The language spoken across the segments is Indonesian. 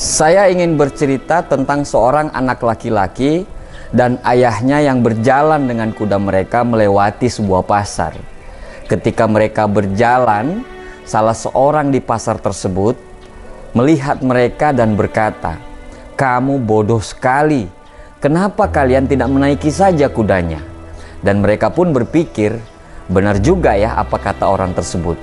Saya ingin bercerita tentang seorang anak laki-laki dan ayahnya yang berjalan dengan kuda mereka melewati sebuah pasar. Ketika mereka berjalan, salah seorang di pasar tersebut melihat mereka dan berkata, "Kamu bodoh sekali. Kenapa kalian tidak menaiki saja kudanya?" Dan mereka pun berpikir, benar juga ya apa kata orang tersebut.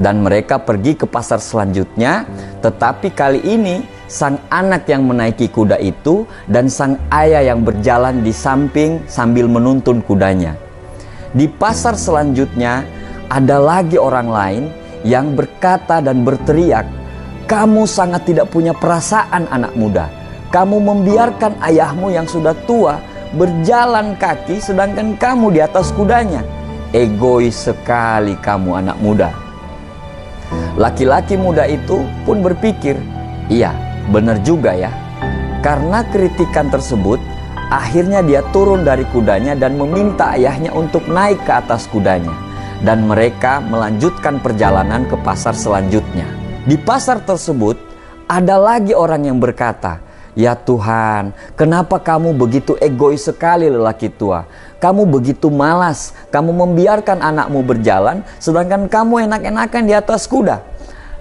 Dan mereka pergi ke pasar selanjutnya, tetapi kali ini sang anak yang menaiki kuda itu dan sang ayah yang berjalan di samping sambil menuntun kudanya. Di pasar selanjutnya ada lagi orang lain yang berkata dan berteriak, "Kamu sangat tidak punya perasaan, anak muda. Kamu membiarkan ayahmu yang sudah tua berjalan kaki sedangkan kamu di atas kudanya. Egois sekali kamu, anak muda." Laki-laki muda itu pun berpikir, iya, benar juga ya. Karena kritikan tersebut, akhirnya dia turun dari kudanya dan meminta ayahnya untuk naik ke atas kudanya. Dan mereka melanjutkan perjalanan ke pasar selanjutnya. Di pasar tersebut, ada lagi orang yang berkata, "Ya Tuhan, kenapa kamu begitu egois sekali lelaki tua? Kamu begitu malas, kamu membiarkan anakmu berjalan, sedangkan kamu enak-enakan di atas kuda."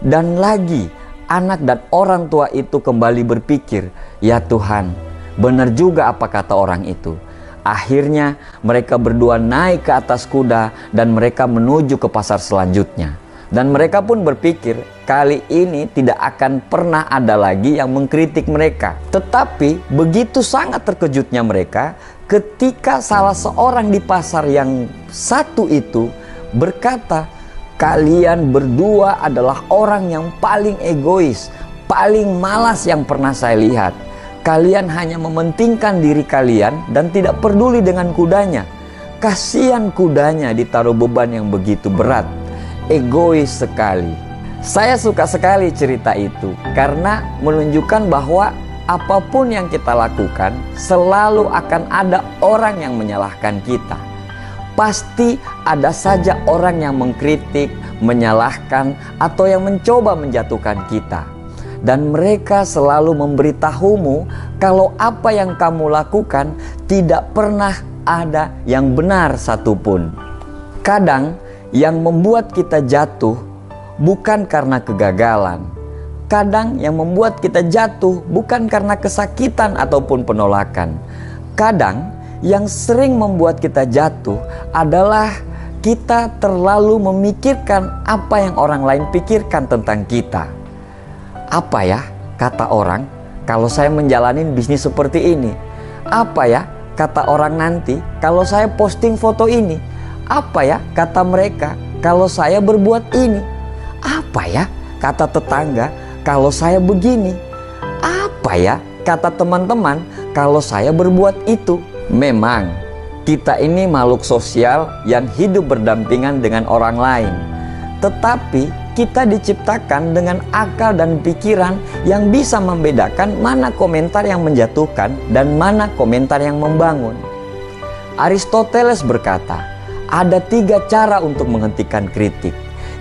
Dan lagi, anak dan orang tua itu kembali berpikir, "Ya Tuhan, benar juga apa kata orang itu." Akhirnya mereka berdua naik ke atas kuda dan mereka menuju ke pasar selanjutnya. Dan mereka pun berpikir, kali ini tidak akan pernah ada lagi yang mengkritik mereka. Tetapi begitu sangat terkejutnya mereka ketika salah seorang di pasar yang satu itu berkata, "Kalian berdua adalah orang yang paling egois, paling malas yang pernah saya lihat. Kalian hanya mementingkan diri kalian dan tidak peduli dengan kudanya. Kasihan kudanya ditaruh beban yang begitu berat. Egois sekali." Saya suka sekali cerita itu karena menunjukkan bahwa apapun yang kita lakukan selalu akan ada orang yang menyalahkan kita. Pasti ada saja orang yang mengkritik, menyalahkan, atau yang mencoba menjatuhkan kita. Dan mereka selalu memberitahumu kalau apa yang kamu lakukan tidak pernah ada yang benar satupun. Kadang yang membuat kita jatuh bukan karena kegagalan. Kadang yang membuat kita jatuh bukan karena kesakitan ataupun penolakan. Kadang yang sering membuat kita jatuh adalah kita terlalu memikirkan apa yang orang lain pikirkan tentang kita. Apa ya kata orang kalau saya menjalani bisnis seperti ini? Apa ya kata orang nanti kalau saya posting foto ini? Apa ya kata mereka kalau saya berbuat ini? Apa ya kata tetangga kalau saya begini? Apa ya kata teman-teman kalau saya berbuat itu? Memang kita ini makhluk sosial yang hidup berdampingan dengan orang lain. Tetapi kita diciptakan dengan akal dan pikiran yang bisa membedakan mana komentar yang menjatuhkan dan mana komentar yang membangun. Aristoteles berkata, ada 3 cara untuk menghentikan kritik.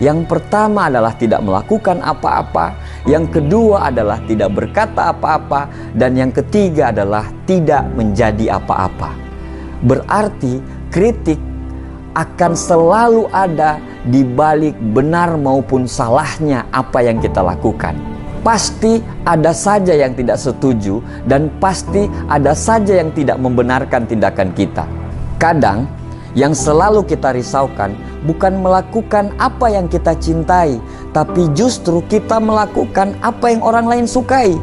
Yang pertama adalah tidak melakukan apa-apa, yang kedua adalah tidak berkata apa-apa, dan yang ketiga adalah tidak menjadi apa-apa. Berarti kritik akan selalu ada di balik benar maupun salahnya apa yang kita lakukan. Pasti ada saja yang tidak setuju dan pasti ada saja yang tidak membenarkan tindakan kita. Kadang yang selalu kita risaukan bukan melakukan apa yang kita cintai, tapi justru kita melakukan apa yang orang lain sukai.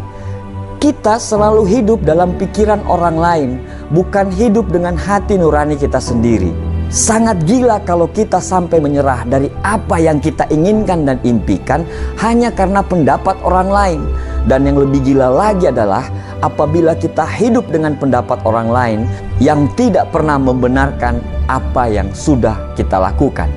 Kita selalu hidup dalam pikiran orang lain, bukan hidup dengan hati nurani kita sendiri. Sangat gila kalau kita sampai menyerah dari apa yang kita inginkan dan impikan hanya karena pendapat orang lain. Dan yang lebih gila lagi adalah apabila kita hidup dengan pendapat orang lain yang tidak pernah membenarkan apa yang sudah kita lakukan.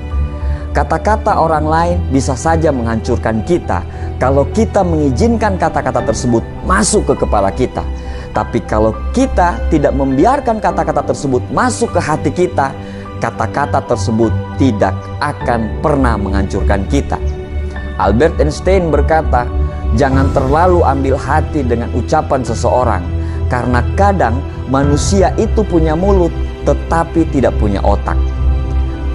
Kata-kata orang lain bisa saja menghancurkan kita kalau kita mengizinkan kata-kata tersebut masuk ke kepala kita. Tapi kalau kita tidak membiarkan kata-kata tersebut masuk ke hati kita, kata-kata tersebut tidak akan pernah menghancurkan kita. Albert Einstein berkata, Jangan terlalu ambil hati dengan ucapan seseorang, karena kadang manusia itu punya mulut tetapi tidak punya otak.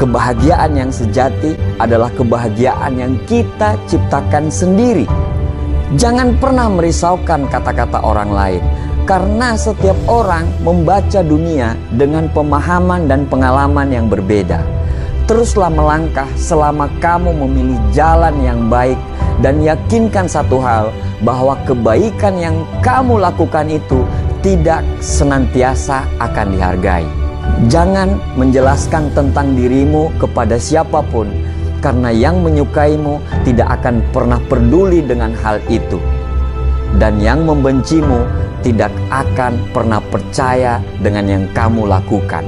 Kebahagiaan yang sejati adalah kebahagiaan yang kita ciptakan sendiri. Jangan pernah merisaukan kata-kata orang lain, karena setiap orang membaca dunia dengan pemahaman dan pengalaman yang berbeda. Teruslah melangkah selama kamu memilih jalan yang baik, dan yakinkan satu hal, bahwa kebaikan yang kamu lakukan itu tidak senantiasa akan dihargai. Jangan menjelaskan tentang dirimu kepada siapapun, karena yang menyukaimu tidak akan pernah peduli dengan hal itu, dan yang membencimu tidak akan pernah percaya dengan yang kamu lakukan.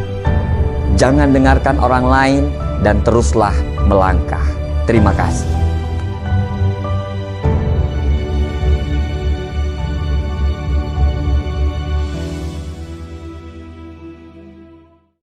Jangan dengarkan orang lain dan teruslah melangkah. Terima kasih.